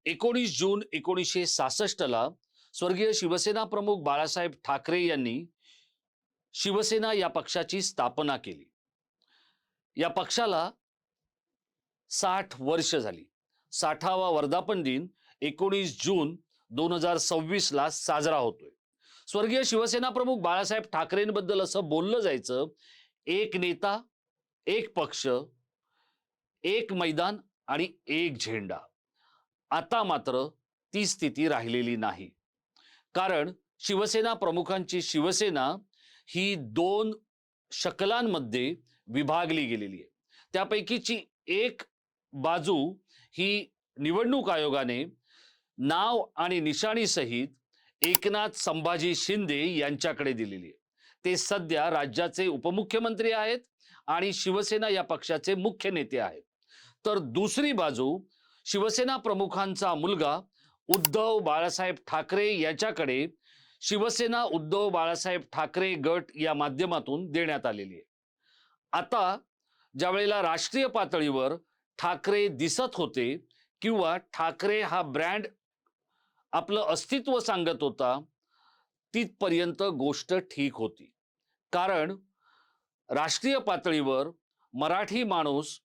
19 जून 1966 ला स्वर्गीय शिवसेना प्रमुख बाळासाहेब ठाकरे यांनी शिवसेना या पक्षाची स्थापना केली. या पक्षाला 60 वर्ष झाली. 60वा वर्धापन दिन 19 जून 2026 ला साजरा होतोय. स्वर्गीय शिवसेना प्रमुख बाळासाहेब ठाकरेंबद्दल असं बोललं जायचं, एक नेता, एक पक्ष, एक मैदान आणि एक झेंडा. आता मात्र ती स्थिती राहिलेली नाही. कारण शिवसेना प्रमुखांची शिवसेना ही दोन शकलांमध्ये विभागली गेलेली आहे. त्यापैकीची एक बाजू ही निवडणूक आयोगाने नाव आणि निशाणी सहित एकनाथ संभाजी शिंदे यांच्याकडे दिलेली आहे. ते सध्या राज्याचे उपमुख्यमंत्री आहेत आणि शिवसेना या पक्षाचे मुख्य नेते आहेत. तर दुसरी बाजू शिवसेना प्रमुखांचा मुलगा उद्धव बाळासाहेब ठाकरे याच्याकडे शिवसेना उद्धव बाळासाहेब ठाकरे गट या माध्यमातून देण्यात आलेली आहे. आता ज्या वेळेला राष्ट्रीय पातळीवर ठाकरे दिसत होते किंवा ठाकरे हा ब्रँड आपलं अस्तित्व सांगत होता, तिथपर्यंत गोष्ट ठीक होती. कारण राष्ट्रीय पातळीवर मराठी माणूस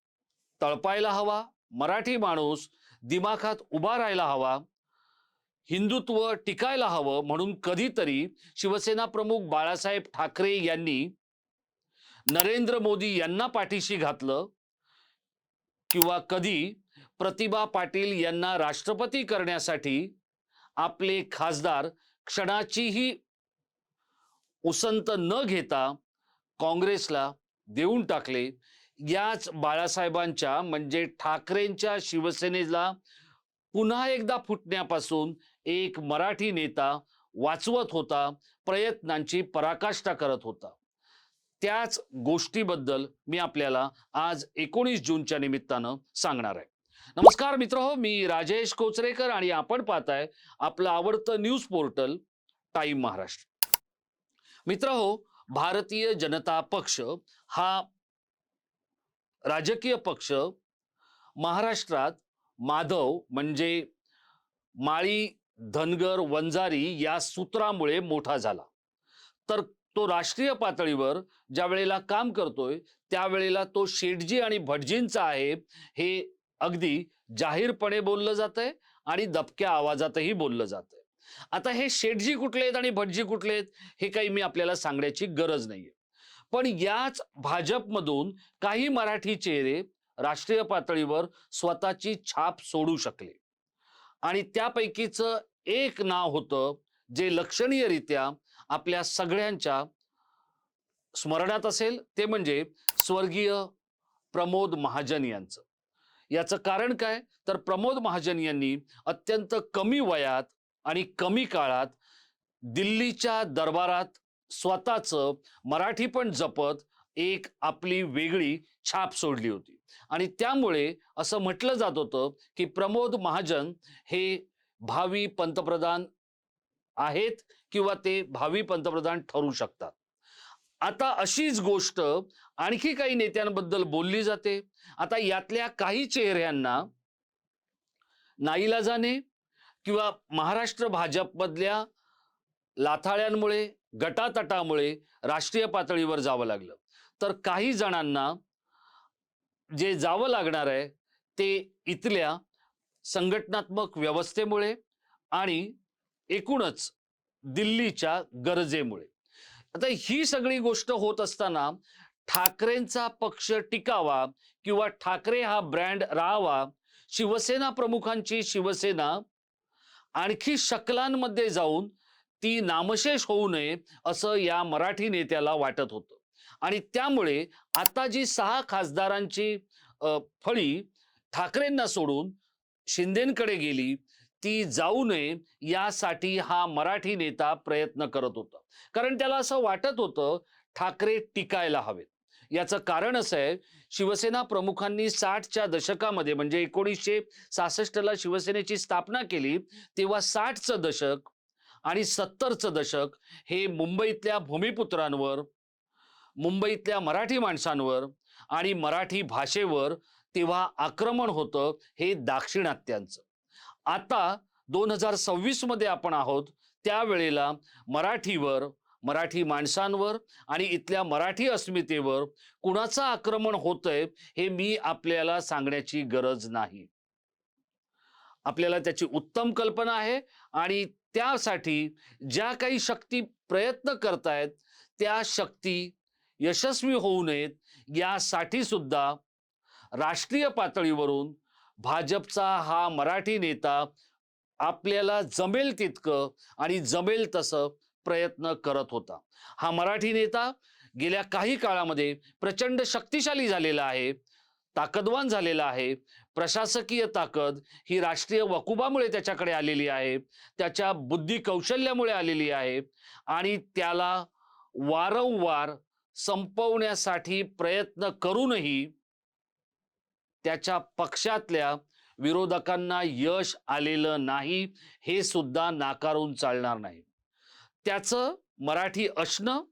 तळपायला हवा, मराठी माणूस दिमाखात उभा राहायला हवा, हिंदुत्व टिकायला हवं, म्हणून कधीतरी शिवसेना प्रमुख बाळासाहेब ठाकरे यांनी नरेंद्र मोदी यांना पाठीशी घातलं किंवा कधी प्रतिभा पाटील यांना राष्ट्रपती करण्यासाठी आपले खासदार क्षणाचीही उसंत न घेता काँग्रेसला देऊन टाकले. याच बाळासाहेबांच्या म्हणजे ठाकरेंच्या शिवसेनेला पुन्हा एकदा फुटण्यापासून एक मराठी नेता वाचवत होता, प्रयत्नांची पराकाष्ठा करत होता. त्याच गोष्टीबद्दल मी आपल्याला आज 19 जूनच्या निमित्तानं सांगणार आहे. नमस्कार मित्रहो, मी राजेश कोचरेकर आणि आपण पाहताय आपलं आवडतं न्यूज पोर्टल टाइम महाराष्ट्र. मित्रहो, भारतीय जनता पक्ष हा राजकीय पक्ष महाराष्ट्रात माधव म्हणजे माळी, धनगर, वंजारी या सूत्रामुळे मोठा झाला. तर तो राष्ट्रीय पातळीवर ज्या वेळेला काम करतोय त्यावेळेला तो शेटजी आणि भटजींचा आहे हे अगदी जाहीरपणे बोललं जातंय आणि दबक्या आवाजातही बोललं जातंय. आता हे शेटजी कुठले आहेत आणि भटजी कुठले आहेत हे काही मी आपल्याला सांगण्याची गरज नाहीये. पण याच भाजपमधून काही मराठी चेहरे राष्ट्रीय पातळीवर स्वतःची छाप सोडू शकले आणि त्यापैकीचं एक नाव होतं जे लक्षणीयरित्या आपल्या सगळ्यांच्या स्मरणात असेल, ते म्हणजे स्वर्गीय प्रमोद महाजन यांचं. याचं कारण काय, तर प्रमोद महाजन यांनी अत्यंत कमी वयात आणि कमी काळात दिल्लीच्या दरबारात स्वतःचं मराठी पण जपत एक आपली वेगळी छाप सोडली होती. आणि त्यामुळे असं म्हटलं जात होतं की प्रमोद महाजन हे भावी पंतप्रधान आहेत किंवा ते भावी पंतप्रधान ठरू शकतात. आता अशीच गोष्ट आणखी काही नेत्यांबद्दल बोलली जाते. आता यातल्या काही चेहऱ्यांना नाईलाजाने किंवा महाराष्ट्र भाजपमधल्या लाथाळ्यांमुळे, गटातटामुळे राष्ट्रीय पातळीवर जावं लागलं. तर काही जणांना जे जावं लागणार आहे ते इथल्या संघटनात्मक व्यवस्थेमुळे आणि एकूणच दिल्लीच्या गरजेमुळे. आता ही सगळी गोष्ट होत असताना ठाकरेंचा पक्ष टिकावा किंवा ठाकरे हा ब्रँड राहावा, शिवसेना प्रमुखांची शिवसेना आणखी शकलांमध्ये जाऊन ती नामशेष होऊ नये असं या मराठी नेत्याला वाटत होतं. आणि त्यामुळे आता जी 6 खासदारांची फळी ठाकरेंना सोडून शिंदेंकडे गेली ती जाऊ नये यासाठी हा मराठी नेता प्रयत्न करत होता. कारण त्याला असं वाटत होतं ठाकरे टिकायला हवेत. याचं कारण असं आहे, शिवसेना प्रमुखांनी 60च्या दशकामध्ये म्हणजे 1966 ला शिवसेनेची स्थापना केली, तेव्हा 60चं दशक आणि 70चं दशक हे मुंबईतल्या भूमिपुत्रांवर, मुंबईतल्या मराठी माणसांवर आणि मराठी भाषेवर तेव्हा आक्रमण होतं हे दाक्षिणात्यांचं. आता 2026 मध्ये आपण आहोत. त्यावेळेला मराठीवर, मराठी माणसांवर आणि इथल्या मराठी अस्मितेवर कुणाचं आक्रमण होतंय हे मी आपल्याला सांगण्याची गरज नाही. आपल्याला त्याची उत्तम कल्पना आहे आणि त्यासाठी ज्या काही शक्ती प्रयत्न करतायत त्या शक्ती यशस्वी होऊ नयेत यासाठी सुद्धा राष्ट्रीय पातळीवरून भाजपचा हा मराठी नेता आपल्याला जमेल तितकं आणि जमेल तसं प्रयत्न करत होता. हा मराठी नेता गेल्या काही काळामध्ये प्रचंड शक्तिशाली झालेला आहे, ताकदवान झालेला आहे. प्रशासकीय ताकद ही राष्ट्रीय वकुबामुळे त्याच्याकडे आलेली आहे, त्याच्या बुद्धी कौशल्यामुळे आलेली आहे आणि त्याला वारंवार संपवण्यासाठी प्रयत्न करूनही त्याच्या पक्षातल्या विरोधकांना यश आलेलं नाही, हे सुद्धा नाकारून चालणार नाही. त्याचं मराठी असणं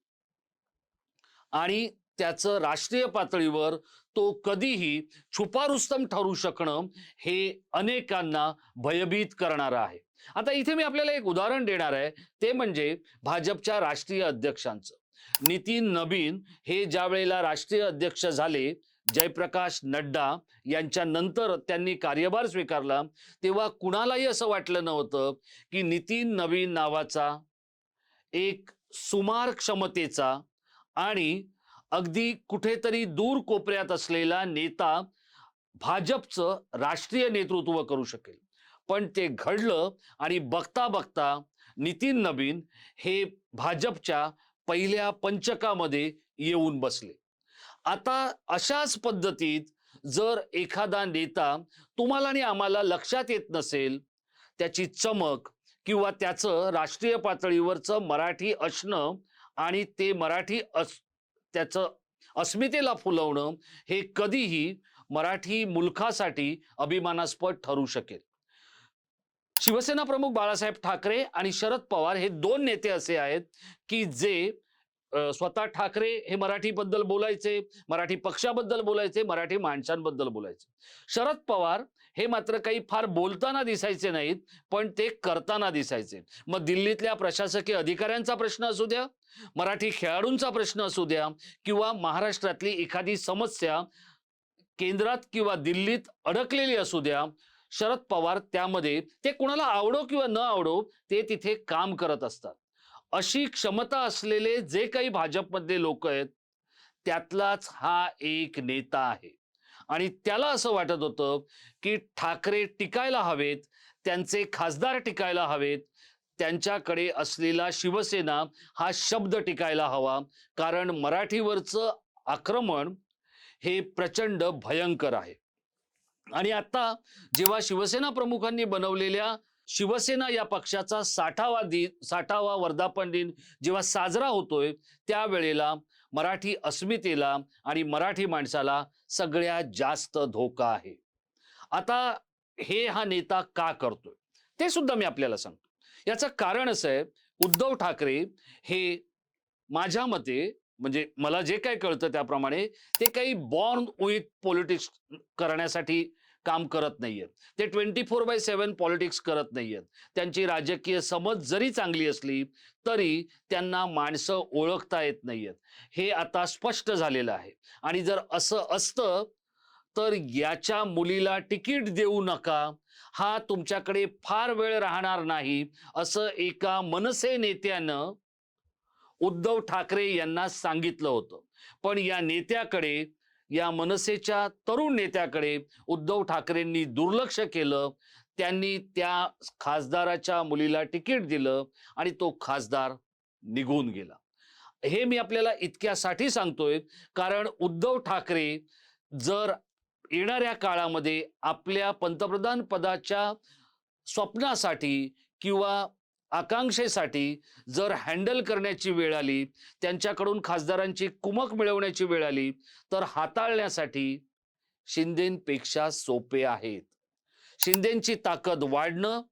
आणि त्याचं राष्ट्रीय पातळीवर तो कधीही छुपा रुस्तम ठरू शकणं हे अनेकांना भयभीत करणारं आहे. आता इथे मी आपल्याला एक उदाहरण देणार आहे, ते म्हणजे भाजपच्या राष्ट्रीय अध्यक्षांचं. नितीन नबीन हे ज्या वेळेला राष्ट्रीय अध्यक्ष झाले, जयप्रकाश नड्डा यांच्या नंतर त्यांनी कार्यभार स्वीकारला, तेव्हा कुणालाही असं वाटलं नव्हतं की नितीन नबीन नावाचा एक सुमार क्षमतेचा आणि अगदी कुठेतरी दूर कोपऱ्यात असलेला नेता भाजपचं राष्ट्रीय नेतृत्व करू शकेल. पण ते घडलं आणि बघता बघता नितीन नबीन हे भाजपच्या पहिल्या पंचकामध्ये येऊन बसले. आता अशाच पद्धतीत जर एखादा नेता तुम्हाला आणि आम्हाला लक्षात येत नसेल, त्याची चमक किंवा त्याचं राष्ट्रीय पातळीवरचं मराठी असणं आणि ते त्याचं अस्मितेला फुलवणं हे कधीही मराठी मुलखासाठी अभिमानास्पद ठरू शकेल. शिवसेना प्रमुख बाळासाहेब ठाकरे आणि शरद पवार हे दोन नेते असे आहेत की जे स्वतः ठाकरे हे मराठीबद्दल बोलायचे, मराठी पक्षाबद्दल बोलायचे, मराठी माणसांबद्दल बोलायचे. शरद पवार हे मात्र काही फार बोलताना दिसायचे नाहीत, पण ते करताना दिसायचे. मग दिल्लीतल्या प्रशासकीय अधिकाऱ्यांचा प्रश्न असू द्या, मराठी खेळाडूंचा प्रश्न असू द्या किंवा महाराष्ट्रातली एखादी समस्या केंद्रात किंवा दिल्लीत अडकलेली असू द्या, शरद पवार त्यामध्ये, ते कुणाला आवडो किंवा न आवडो, ते तिथे काम करत असतात. अशी क्षमता असलेले जे काही भाजपमधले लोक आहेत त्यातलाच हा एक नेता आहे. आणि त्याला असं वाटत होतं की ठाकरे टिकायला हवेत, त्यांचे खासदार टिकायला हवेत, त्यांच्याकडे असलेला शिवसेना हा शब्द टिकायला हवा, कारण मराठीवरचं आक्रमण हे प्रचंड भयंकर आहे. आणि आता जेव्हा शिवसेना प्रमुखांनी बनवलेल्या शिवसेना या पक्षाचा 60वा वर्धापन दिन जेव्हा साजरा होतोय, त्यावेळेला मराठी अस्मितेला आणि मराठी माणसाला सगळ्यात जास्त धोका आहे. आता हा नेता का करतोय ते सुद्धा मी आपल्याला सांगतो. याचं कारण असं आहे, उद्धव ठाकरे हे माझ्या मते, म्हणजे मला जे काही कळतं त्याप्रमाणे, ते काही बॉर्न विथ पॉलिटिक्स करण्यासाठी काम करत नाहीयेत. ते 24/7 पॉलिटिक्स करत नाहीयेत. त्यांची राजकीय समज जरी चांगली असली तरी त्यांना माणसं ओळखता येत नाहीयेत, हे आता स्पष्ट झालेलं आहे. आणि जर असं असतं तर याच्या मुलीला तिकीट देऊ नका, हा तुमच्याकडे फार वेळ राहणार नाही, असं एका मनसे नेत्यानं उद्धव ठाकरे यांना सांगितलं होतं. पण या नेत्याकडे, या मनसेच्या तरुण नेत्याकडे उद्धव ठाकरेंनी दुर्लक्ष केलं. त्यांनी त्या खासदाराच्या मुलीला तिकीट दिलं आणि तो खासदार निघून गेला. हे मी आपल्याला इतक्यासाठी सांगतोय कारण उद्धव ठाकरे जर येणाऱ्या काळामध्ये आपल्या पंतप्रधान पदाच्या स्वप्नासाठी किंवा आकांक्षेसाठी जर हँडल करण्याची वेळ आली, त्यांच्याकडून खासदारांची कुमक मिळवण्याची वेळ आली, तर हाताळण्यासाठी शिंदेंपेक्षा सोपे आहेत. शिंदेंची ताकद वाढणं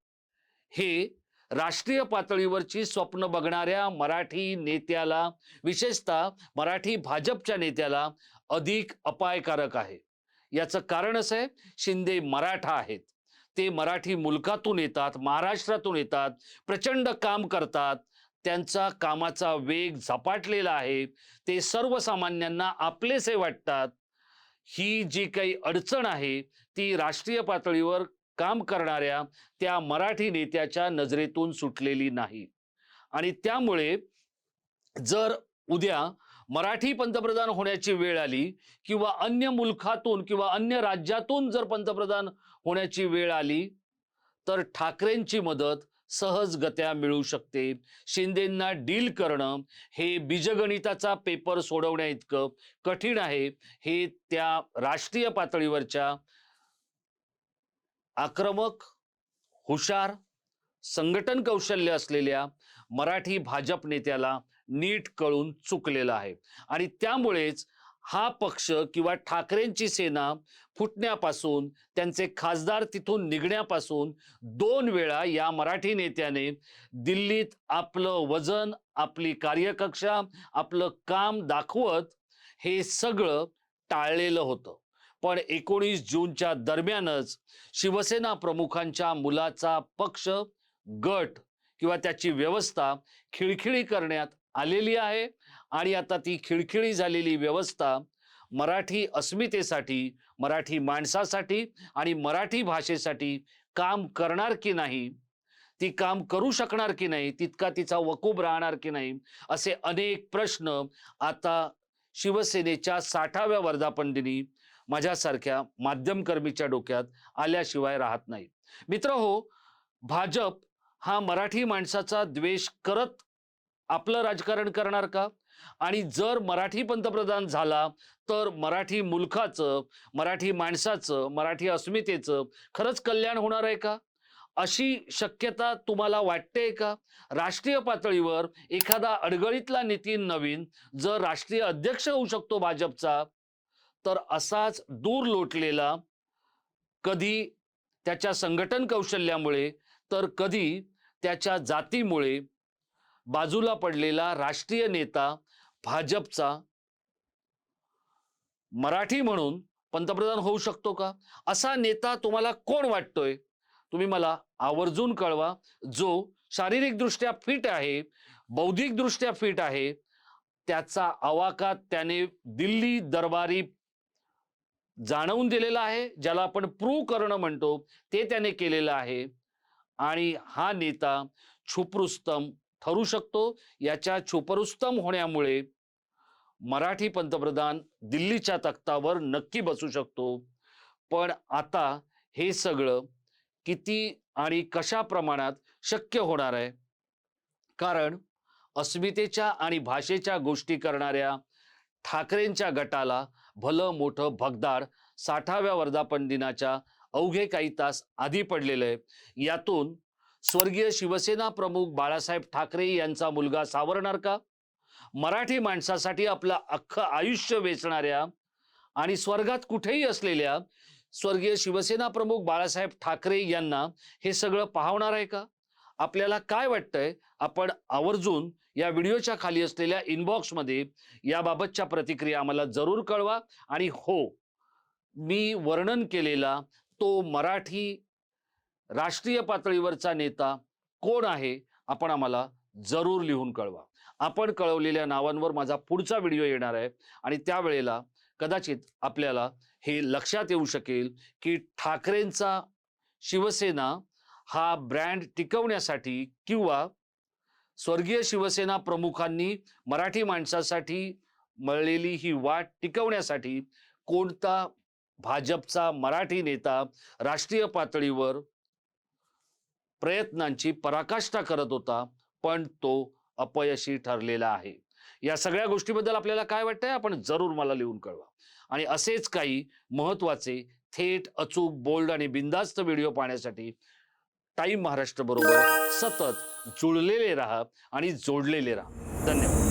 हे राष्ट्रीय पातळीवरची स्वप्न बघणाऱ्या मराठी नेत्याला, विशेषतः मराठी भाजपच्या नेत्याला अधिक अपायकारक आहे. याचं कारण असं आहे, शिंदे मराठा आहेत. ते मराठी मुलकातून येतात, महाराष्ट्रातून येतात, प्रचंड काम करतात, त्यांचा कामाचा वेग झपाटलेला आहे, ते सर्वसामान्यांना आपलेसे वाटतात. ही जी काही अडचण आहे ती राष्ट्रीय पातळीवर काम करणाऱ्या त्या मराठी नेत्याच्या नजरेतून सुटलेली नाही. आणि त्यामुळे जर उद्या मराठी पंतप्रधान होण्याची वेळ आली किंवा अन्य मुलखातून किंवा अन्य राज्यातून जर पंतप्रधान होण्याची वेळ आली, तर ठाकरेंची मदत सहजगत्या मिळू शकते. शिंदेंना डील करणं हे बीजगणिताचा पेपर सोडवण्या इतकं कठीण आहे, हे त्या राष्ट्रीय पातळीवरच्या आक्रमक, हुशार, संघटन कौशल्य असलेल्या मराठी भाजप नेत्याला नीट कळून चुकलेला आहे. आणि त्यामुळेच हा पक्ष किंवा ठाकरेंची सेना फुटण्यापासून, त्यांचे खासदार तिथून निघण्यापासून 2 वेळा या मराठी नेत्याने दिल्लीत आपलं वजन, आपली कार्यकक्षा, आपलं काम दाखवत हे सगळं टाळलेलं होतं. पण 19 जूनच्या दरम्यानच शिवसेना प्रमुखांच्या मुलाचा पक्ष, गट किंवा त्याची व्यवस्था खिळखिळी करण्यात आलेली आहे. आणि आता ती खिळखिळी झालेली व्यवस्था मराठी अस्मितेसाठी, मराठी माणसासाठी आणि मराठी भाषेसाठी काम करणार की नाही, ती काम करू शकणार की नाही, तितका तिचा वकूब राहणार की नाही, असे अनेक प्रश्न आता शिवसेनेच्या 60व्या वर्धापन दिनी माझ्यासारख्या माध्यमकर्मीच्या डोक्यात आल्याशिवाय राहत नाही. मित्रहो, भाजप हा मराठी माणसाचा द्वेष करत आपलं राजकारण करणार का? आणि जर मराठी पंतप्रधान झाला तर मराठी मुलखाचं, मराठी माणसाचं, मराठी अस्मितेचं खरंच कल्याण होणार आहे का? अशी शक्यता तुम्हाला वाटते का? राष्ट्रीय पातळीवर एखादा अडगळीतला नितीन नवीन जर राष्ट्रीय अध्यक्ष होऊ शकतो भाजपचा, तर असाच दूर लोटलेला, कधी त्याच्या संघटन कौशल्यामुळे तर कधी त्याच्या जातीमुळे बाजूला पडलेला राष्ट्रीय नेता भाजपचा मराठी म्हणून पंतप्रधान होऊ शकतो का? असा नेता तुम्हाला कोण वाटतोय? तुम्ही मला आवर्जून कळवा. जो शारीरिकदृष्ट्या फिट आहे, बौद्धिकदृष्ट्या फिट आहे, त्याचा आवाका त्याने दिल्ली दरबारी जाणवून दिलेला आहे, ज्याला आपण प्रूव्ह करणं म्हणतो ते त्याने केलेलं आहे. आणि हा नेता छुपरुस्तम ठरू शकतो. याच्या छुपरुस्तम होण्यामुळे मराठी पंतप्रधान दिल्लीच्या तख्तावर नक्की बसू शकतो. पण आता हे सगळं किती आणि कशा प्रमाणात शक्य होणार आहे? कारण अस्मितेच्या आणि भाषेच्या गोष्टी करणाऱ्या ठाकरेंच्या गटाला भलं मोठं भगदाड 60व्या वर्धापन दिनाच्या अवघे काही तास आधी पडलेलं आहे. यातून स्वर्गीय शिवसेना प्रमुख बाळासाहेब ठाकरे यांचा मुलगा सावरणार का? मराठी माणसासाठी आपलं अख्खं आयुष्य वेचणाऱ्या आणि स्वर्गात कुठेही असलेल्या स्वर्गीय शिवसेना प्रमुख बाळासाहेब ठाकरे यांना हे सगळं पाहवणार आहे का? आपल्याला काय वाटतंय? आपण आवर्जून या व्हिडिओच्या खाली असलेल्या इनबॉक्समध्ये याबाबतच्या प्रतिक्रिया आम्हाला जरूर कळवा. आणि हो, मी वर्णन केलेला तो मराठी राष्ट्रीय पातळीवरचा नेता कोण आहे, आपण आम्हाला जरूर लिहून कळवा. आपण कळवलेल्या नावांवर माझा पुढचा व्हिडिओ येणार आहे आणि त्यावेळेला कदाचित आपल्याला हे लक्षात येऊ शकेल की ठाकरेंचा शिवसेना हा ब्रँड टिकवण्यासाठी किंवा स्वर्गीय शिवसेना प्रमुखांनी मराठी माणसासाठी मळलेली ही वाट टिकवण्यासाठी कोणता भाजपचा मराठी नेता राष्ट्रीय पातळीवर प्रयत्नांची पराकाष्ठा करत होता, पण तो अपयशी ठरलेला आहे. या सगळ्या गोष्टीबद्दल आपल्याला काय वाटतंय? आपण जरूर मला लिहून कळवा. आणि असेच काही महत्त्वाचे, थेट, अचूक, बोल्ड आणि बिनधास्त व्हिडिओ पाहण्यासाठी टाइम महाराष्ट्र बरोबर सतत जुळलेले राहा आणि जोडलेले राहा. धन्यवाद.